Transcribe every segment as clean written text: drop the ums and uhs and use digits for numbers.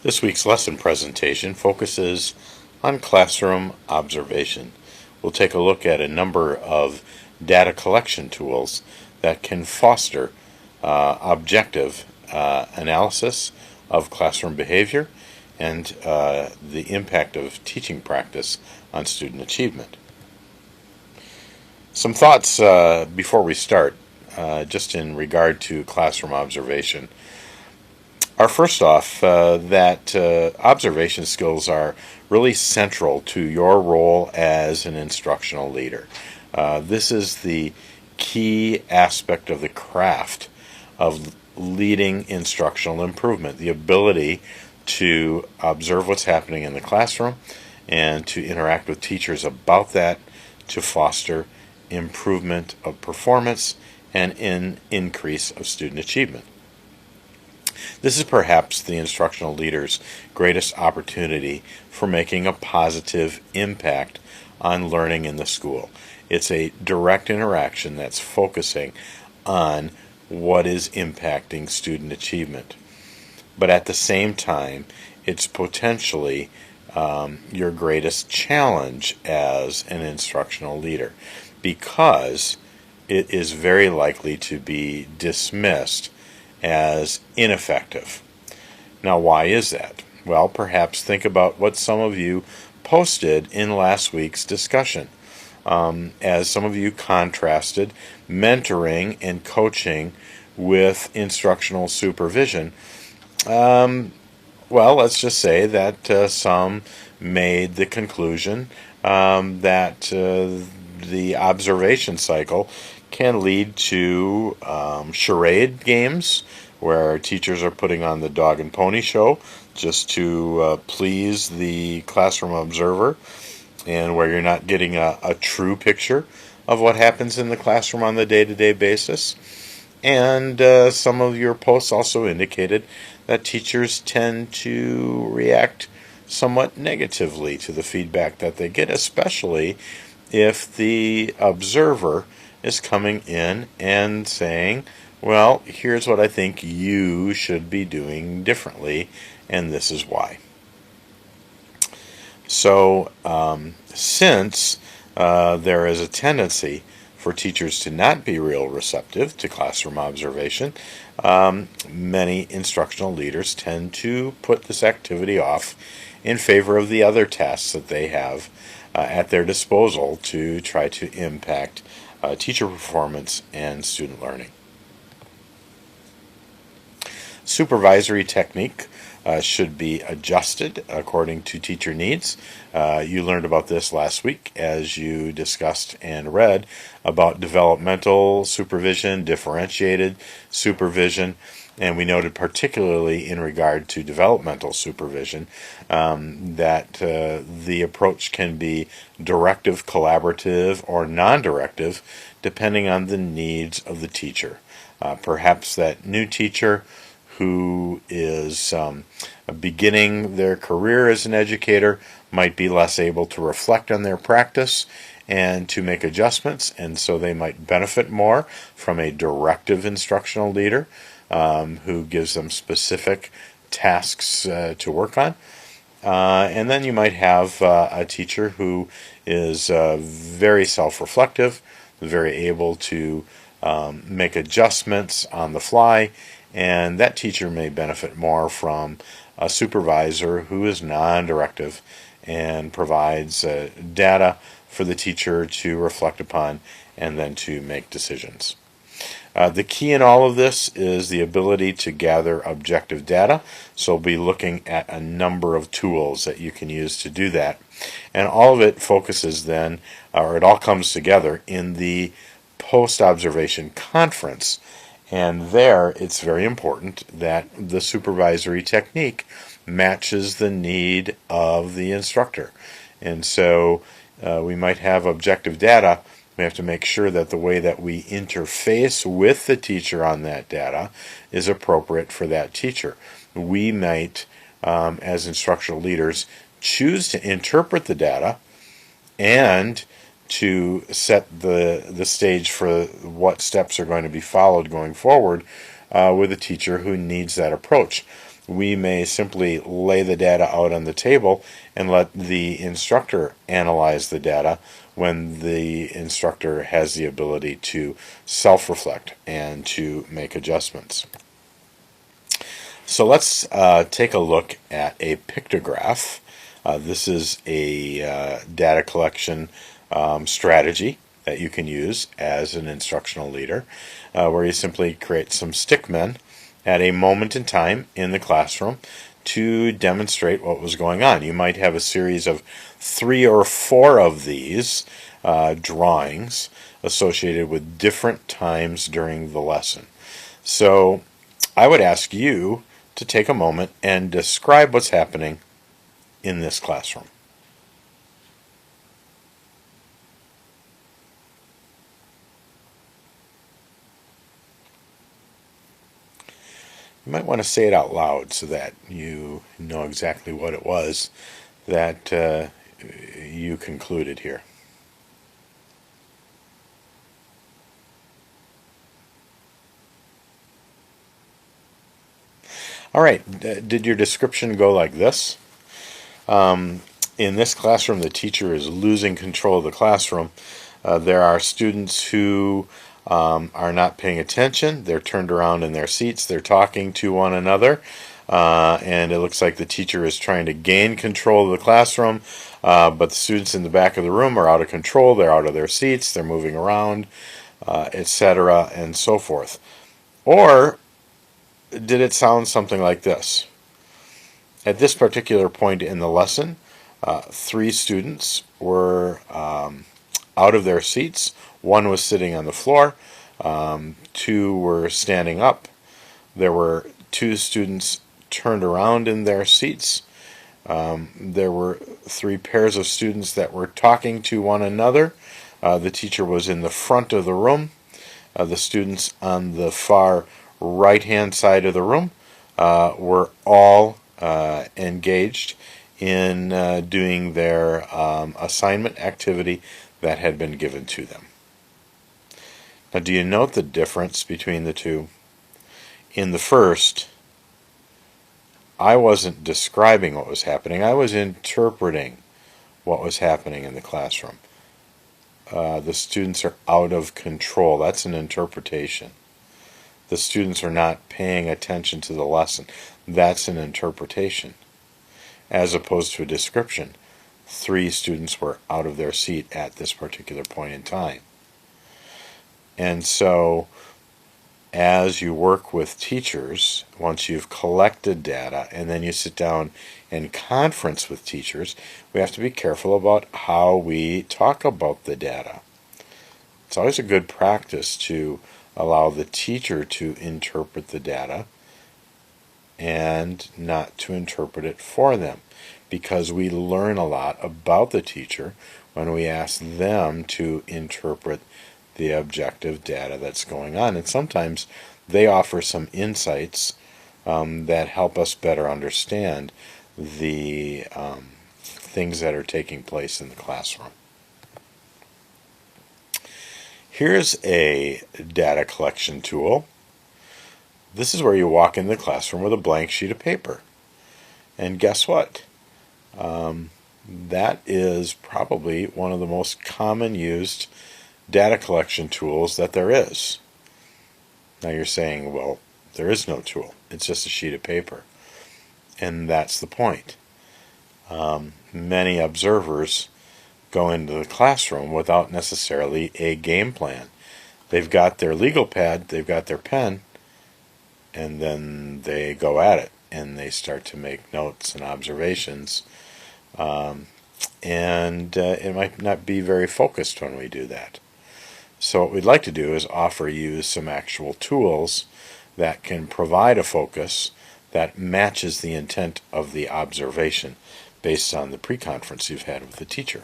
This week's lesson presentation focuses on classroom observation. We'll take a look at a number of data collection tools that can foster objective analysis of classroom behavior and the impact of teaching practice on student achievement. Some thoughts before we start, just in regard to classroom observation, are first off that observation skills are really central to your role as an instructional leader. This is the key aspect of the craft of leading instructional improvement, the ability to observe what's happening in the classroom and to interact with teachers about that to foster improvement of performance and an increase of student achievement. This is perhaps the instructional leader's greatest opportunity for making a positive impact on learning in the school. It's a direct interaction that's focusing on what is impacting student achievement. But at the same time, it's potentially your greatest challenge as an instructional leader, because it is very likely to be dismissed as ineffective. Now, why is that? Well, perhaps think about what some of you posted in last week's discussion, as some of you contrasted mentoring and coaching with instructional supervision. Well, let's just say that some made the conclusion that the observation cycle can lead to charade games where teachers are putting on the dog and pony show just to please the classroom observer, and where you're not getting a true picture of what happens in the classroom on the day-to-day basis. And some of your posts also indicated that teachers tend to react somewhat negatively to the feedback that they get, especially if the observer is coming in and saying, well, here's what I think you should be doing differently, and this is why. So, since there is a tendency for teachers to not be real receptive to classroom observation, many instructional leaders tend to put this activity off in favor of the other tasks that they have at their disposal to try to impact teacher performance and student learning. Supervisory technique should be adjusted according to teacher needs. You learned about this last week as you discussed and read about developmental supervision, differentiated supervision, and we noted particularly in regard to developmental supervision that the approach can be directive, collaborative, or non-directive depending on the needs of the teacher. Perhaps that new teacher who is beginning their career as an educator might be less able to reflect on their practice and to make adjustments, and so they might benefit more from a directive instructional leader who gives them specific tasks to work on. And then you might have a teacher who is very self-reflective, very able to make adjustments on the fly, and that teacher may benefit more from a supervisor who is non-directive and provides data for the teacher to reflect upon and then to make decisions. The key in all of this is the ability to gather objective data, so we'll be looking at a number of tools that you can use to do that. And all of it focuses then, or it all comes together in the post-observation conference. And there, it's very important that the supervisory technique matches the need of the instructor. And so we might have objective data. We have to make sure that the way that we interface with the teacher on that data is appropriate for that teacher. We might, as instructional leaders, choose to interpret the data and to set the stage for what steps are going to be followed going forward with a teacher who needs that approach. we may simply lay the data out on the table and let the instructor analyze the data when the instructor has the ability to self-reflect and to make adjustments. So let's take a look at a pictograph. This is a data collection strategy that you can use as an instructional leader, where you simply create some stickmen at a moment in time in the classroom to demonstrate what was going on. You might have a series of 3 or 4 of these drawings associated with different times during the lesson. So I would ask you to take a moment and describe what's happening in this classroom. You might want to say it out loud so that you know exactly what it was that you concluded here. All right, did your description go like this? In this classroom, the teacher is losing control of the classroom. There are students who are not paying attention. They're turned around in their seats. They're talking to one another. And it looks like the teacher is trying to gain control of the classroom, but the students in the back of the room are out of control. They're out of their seats. They're moving around, etc., and so forth. Or did it sound something like this? At this particular point in the lesson, 3 students were out of their seats. 1 was sitting on the floor. 2 were standing up. There were 2 students turned around in their seats. There were 3 pairs of students that were talking to one another. The teacher was in the front of the room. The students on the far right-hand side of the room were all engaged in doing their assignment activity that had been given to them. Now, do you note the difference between the two? In the first, I wasn't describing what was happening. I was interpreting what was happening in the classroom. The students are out of control. That's an interpretation. The students are not paying attention to the lesson. That's an interpretation. As opposed to a description. 3 students were out of their seat at this particular point in time. And so, as you work with teachers, once you've collected data and then you sit down and conference with teachers, we have to be careful about how we talk about the data. It's always a good practice to allow the teacher to interpret the data and not to interpret it for them, because we learn a lot about the teacher when we ask them to interpret the objective data that's going on. And sometimes they offer some insights that help us better understand the things that are taking place in the classroom. Here's a data collection tool. This is where you walk in the classroom with a blank sheet of paper. And guess what? That is probably one of the most common used data collection tools that there is. Now you're saying, well, there is no tool. It's just a sheet of paper. And that's the point. Many observers go into the classroom without necessarily a game plan. They've got their legal pad, they've got their pen, and then they go at it and they start to make notes and observations. And it might not be very focused when we do that. So what we'd like to do is offer you some actual tools that can provide a focus that matches the intent of the observation based on the pre-conference you've had with the teacher.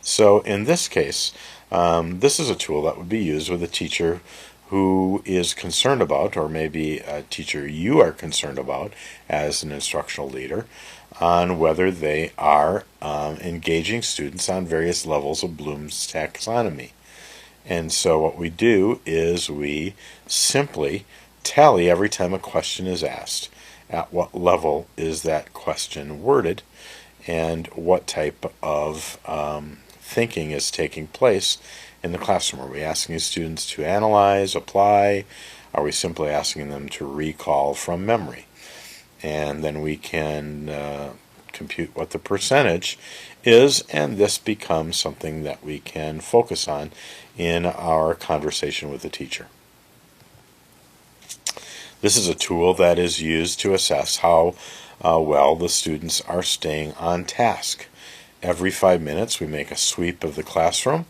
So in this case, this is a tool that would be used with a teacher who is concerned about, or maybe a teacher you are concerned about as an instructional leader, on whether they are engaging students on various levels of Bloom's taxonomy. And so what we do is we simply tally every time a question is asked. at what level is that question worded, and what type of thinking is taking place in the classroom. Are we asking students to analyze, apply? Are we simply asking them to recall from memory? And then we can compute what the percentage is, and this becomes something that we can focus on in our conversation with the teacher. This is a tool that is used to assess how well the students are staying on task. Every 5 minutes we make a sweep of the classroom,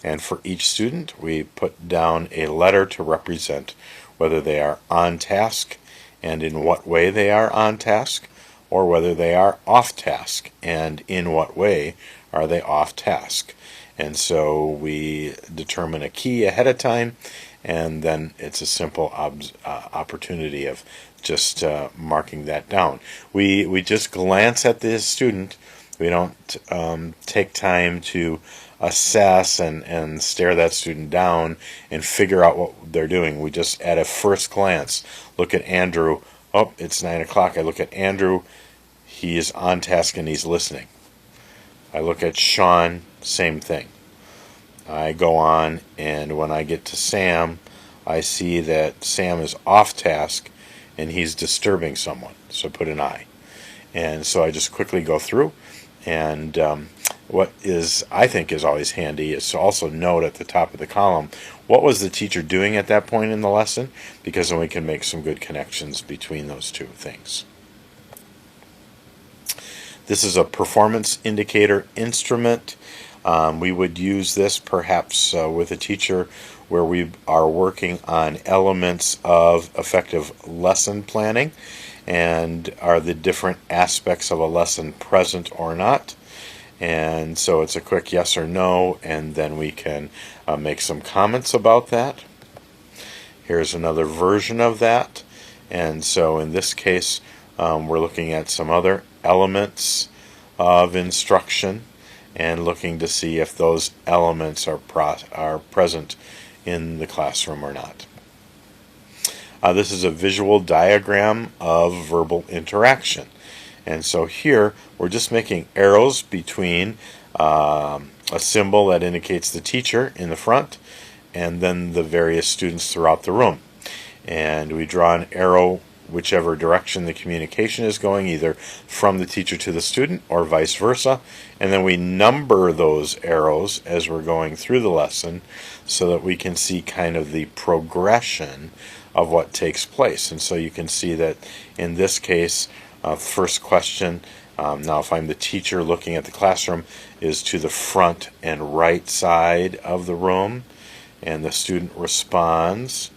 and for each student we put down a letter to represent whether they are on task and in what way they are on task, or whether they are off task and in what way are they off task. And so we determine a key ahead of time, and then it's a simple opportunity of just marking that down. We just glance at the student. We don't take time to assess and stare that student down and figure out what they're doing. We just, at a first glance, look at Andrew. Oh, it's 9 o'clock. I look at Andrew. He is on task and he's listening. I look at Sean, same thing. I go on, and when I get to Sam, I see that Sam is off task and he's disturbing someone, so put an I. And so I just quickly go through, and what is, I think, is always handy is to also note at the top of the column what was the teacher doing at that point in the lesson, because then we can make some good connections between those two things. This is a performance indicator instrument. We would use this perhaps with a teacher where we are working on elements of effective lesson planning, and are the different aspects of a lesson present or not. And so it's a quick yes or no, and then we can make some comments about that. Here's another version of that. And so in this case, we're looking at some other elements of instruction and looking to see if those elements are present in the classroom or not. This is a visual diagram of verbal interaction. And so here we're just making arrows between a symbol that indicates the teacher in the front and then the various students throughout the room. And we draw an arrow whichever direction the communication is going, either from the teacher to the student or vice versa. And then we number those arrows as we're going through the lesson so that we can see kind of the progression of what takes place. And so you can see that in this case, first question, now if I'm the teacher looking at the classroom, is to the front and right side of the room, and the student responds.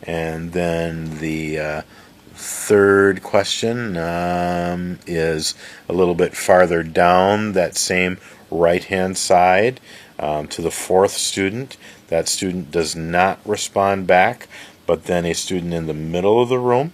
And then the third question is a little bit farther down that same right hand side to the fourth student. That student does not respond back, but then a student in the middle of the room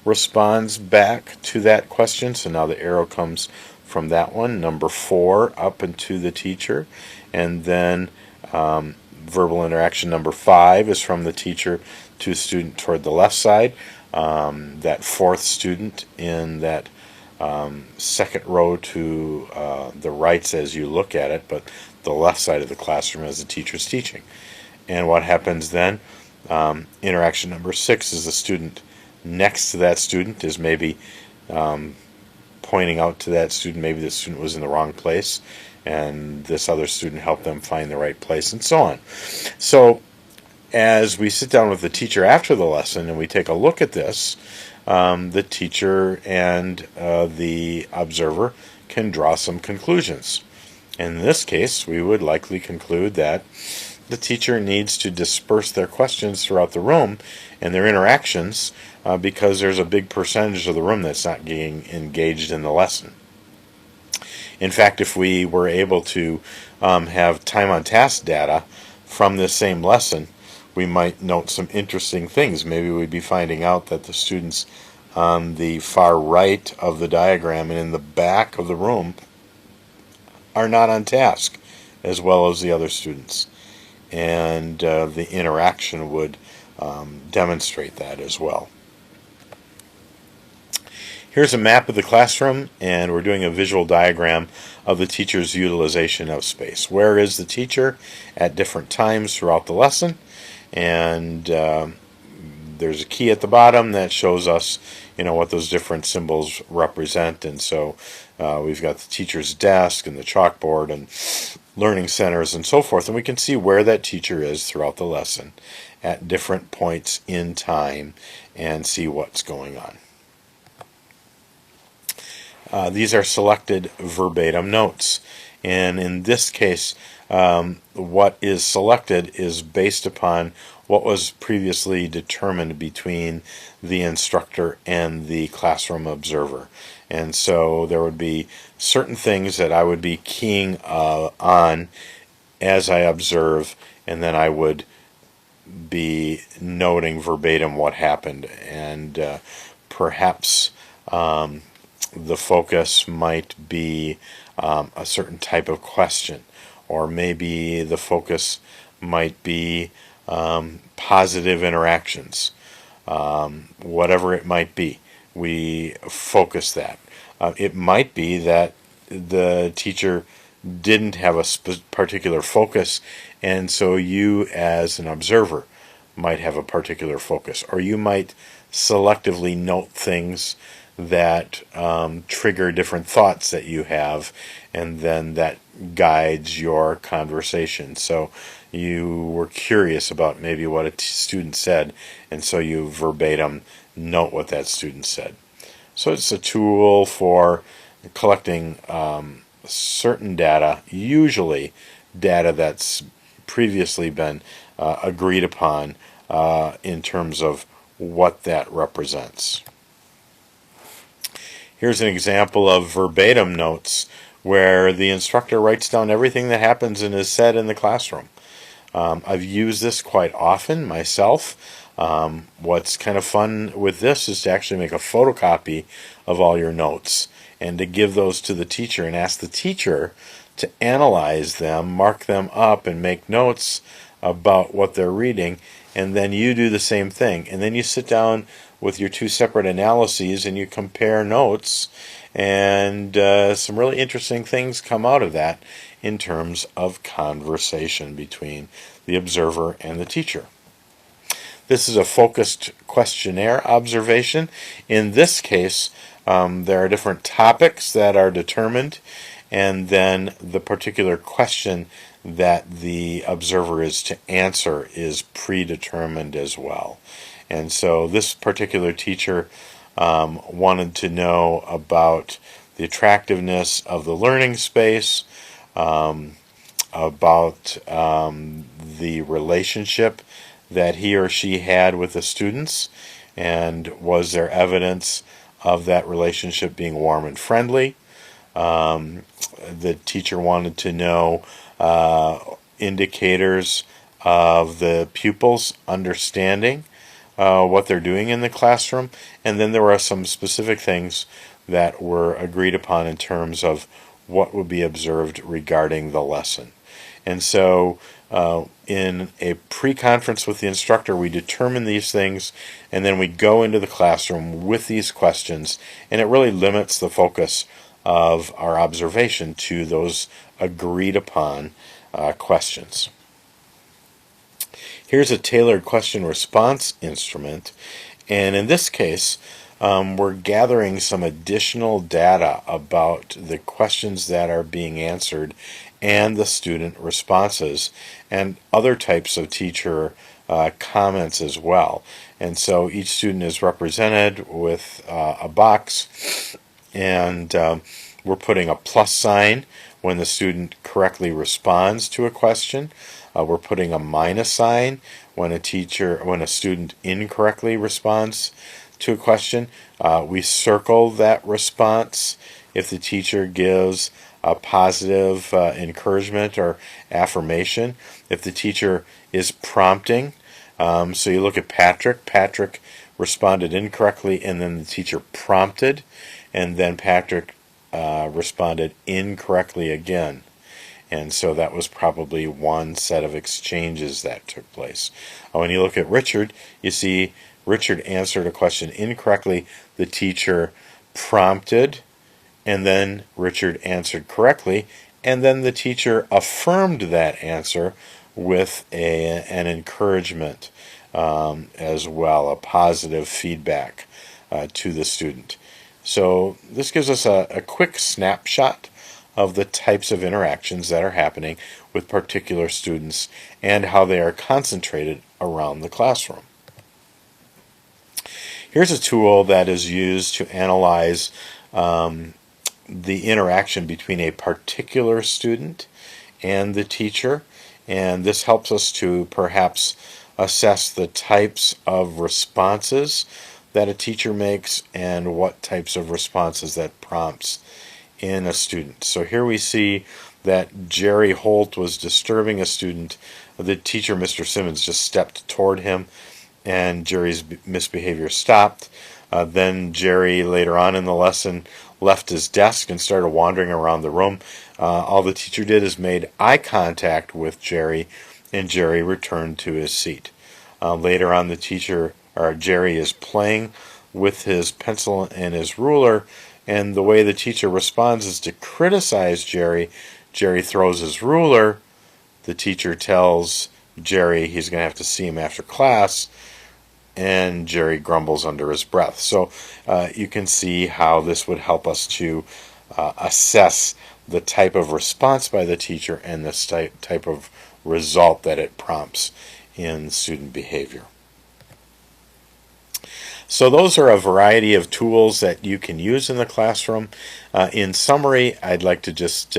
responds back to that question. So now the arrow comes from that one, number 4, up into the teacher. And then verbal interaction number 5 is from the teacher to the student toward the left side. That fourth student in that second row to the right as you look at it, but the left side of the classroom as the teacher's teaching. And what happens then? Interaction number 6 is the student next to that student is maybe pointing out to that student, maybe the student was in the wrong place and this other student helped them find the right place, and so on. So as we sit down with the teacher after the lesson and we take a look at this, the teacher and the observer can draw some conclusions. In this case, we would likely conclude that the teacher needs to disperse their questions throughout the room and their interactions because there's a big percentage of the room that's not getting engaged in the lesson. In fact, if we were able to have time on task data from this same lesson, we might note some interesting things. Maybe we'd be finding out that the students on the far right of the diagram and in the back of the room are not on task as well as the other students. And the interaction would demonstrate that as well. Here's a map of the classroom, and we're doing a visual diagram of the teacher's utilization of space. Where is the teacher at different times throughout the lesson? And there's a key at the bottom that shows us, what those different symbols represent. And so we've got the teacher's desk and the chalkboard and learning centers and so forth. And we can see where that teacher is throughout the lesson at different points in time and see what's going on. These are selected verbatim notes. And in this case, what is selected is based upon what was previously determined between the instructor and the classroom observer. And so there would be certain things that I would be keying on as I observe, and then I would be noting verbatim what happened. And perhaps the focus might be a certain type of question, or maybe the focus might be positive interactions. Whatever it might be, we focus that. It might be that the teacher didn't have a particular focus, and so you as an observer might have a particular focus, or you might selectively note things that trigger different thoughts that you have, and then that guides your conversation. So you were curious about maybe what a student said, and so you verbatim note what that student said. So it's a tool for collecting certain data, usually data that's previously been agreed upon in terms of what that represents. Here's an example of verbatim notes where the instructor writes down everything that happens and is said in the classroom. I've used this quite often myself. What's kind of fun with this is to actually make a photocopy of all your notes and to give those to the teacher and ask the teacher to analyze them, mark them up, and make notes about what they're reading. And then you do the same thing. And then you sit down with your two separate analyses and you compare notes, and some really interesting things come out of that in terms of conversation between the observer and the teacher. This is a focused questionnaire observation. In this case, there are different topics that are determined, and then the particular question that the observer is to answer is predetermined as well. And so this particular teacher wanted to know about the attractiveness of the learning space, about the relationship that he or she had with the students, and was there evidence of that relationship being warm and friendly. The teacher wanted to know indicators of the pupils understanding what they're doing in the classroom, and then there were some specific things that were agreed upon in terms of what would be observed regarding the lesson. And so in a pre-conference with the instructor, we determine these things, and then we go into the classroom with these questions, and it really limits the focus of our observation to those agreed upon questions. Here's a tailored question response instrument, and in this case we're gathering some additional data about the questions that are being answered and the student responses and other types of teacher comments as well. And so each student is represented with a box, and we're putting a plus sign when the student correctly responds to a question. We're putting a minus sign when a student incorrectly responds to a question. We circle that response if the teacher gives a positive encouragement or affirmation. If the teacher is prompting, so you look at Patrick. Patrick responded incorrectly, and then the teacher prompted, and then Patrick responded incorrectly again. And so that was probably one set of exchanges that took place. When you look at Richard, you see Richard answered a question incorrectly. The teacher prompted, and then Richard answered correctly, and then the teacher affirmed that answer with an encouragement as well, a positive feedback to the student. So this gives us a quick snapshot of the types of interactions that are happening with particular students and how they are concentrated around the classroom. Here's a tool that is used to analyze the interaction between a particular student and the teacher, and this helps us to perhaps assess the types of responses that a teacher makes and what types of responses that prompts in a student. So here we see that Jerry Holt was disturbing a student. The teacher, Mr. Simmons, just stepped toward him and Jerry's misbehavior stopped. Then Jerry, later on in the lesson, left his desk and started wandering around the room. All the teacher did is made eye contact with Jerry, and Jerry returned to his seat. Later on, Jerry is playing with his pencil and his ruler, and the way the teacher responds is to criticize Jerry. Jerry throws his ruler. The teacher tells Jerry he's going to have to see him after class, and Jerry grumbles under his breath. So you can see how this would help us to assess the type of response by the teacher and the type of result that it prompts in student behavior. So those are a variety of tools that you can use in the classroom. In summary, I'd like to just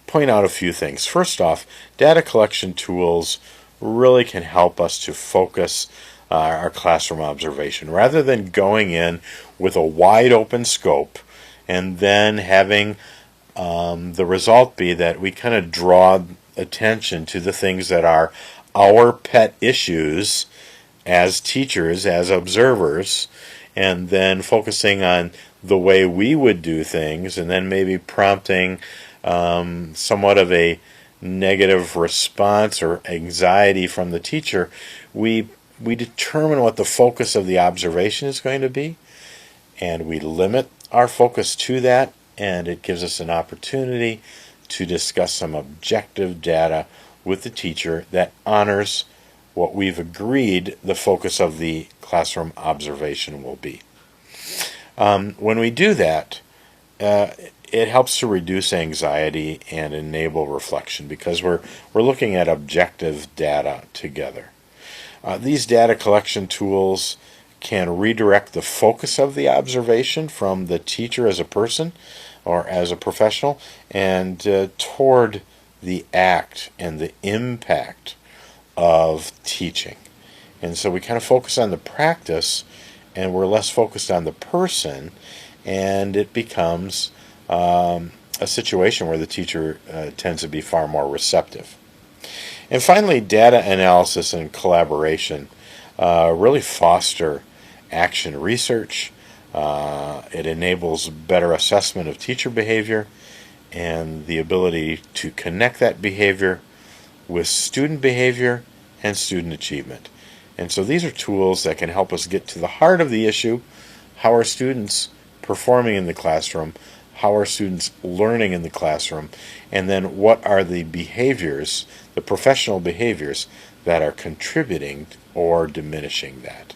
point out a few things. First off, data collection tools really can help us to focus our classroom observation. Rather than going in with a wide open scope and then having the result be that we kind of draw attention to the things that are our pet issues as teachers, as observers, and then focusing on the way we would do things, and then maybe prompting somewhat of a negative response or anxiety from the teacher, we determine what the focus of the observation is going to be, and we limit our focus to that, and it gives us an opportunity to discuss some objective data with the teacher that honors what we've agreed the focus of the classroom observation will be. When we do that, it helps to reduce anxiety and enable reflection because we're looking at objective data together. These data collection tools can redirect the focus of the observation from the teacher as a person or as a professional and toward the act and the impact of teaching. And so we kind of focus on the practice and we're less focused on the person, and it becomes a situation where the teacher tends to be far more receptive. And finally, data analysis and collaboration really foster action research. It enables better assessment of teacher behavior and the ability to connect that behavior with student behavior and student achievement. And so these are tools that can help us get to the heart of the issue. How are students performing in the classroom? How are students learning in the classroom? And then what are the behaviors, the professional behaviors, that are contributing or diminishing that?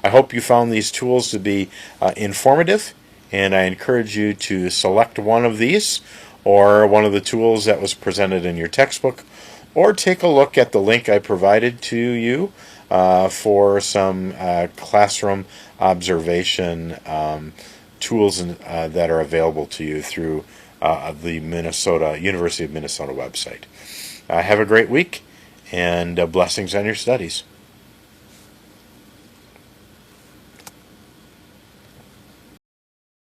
I hope you found these tools to be informative, and I encourage you to select one of these or one of the tools that was presented in your textbook, or take a look at the link I provided to you for some classroom observation tools that are available to you through the University of Minnesota website. Have a great week, and blessings on your studies.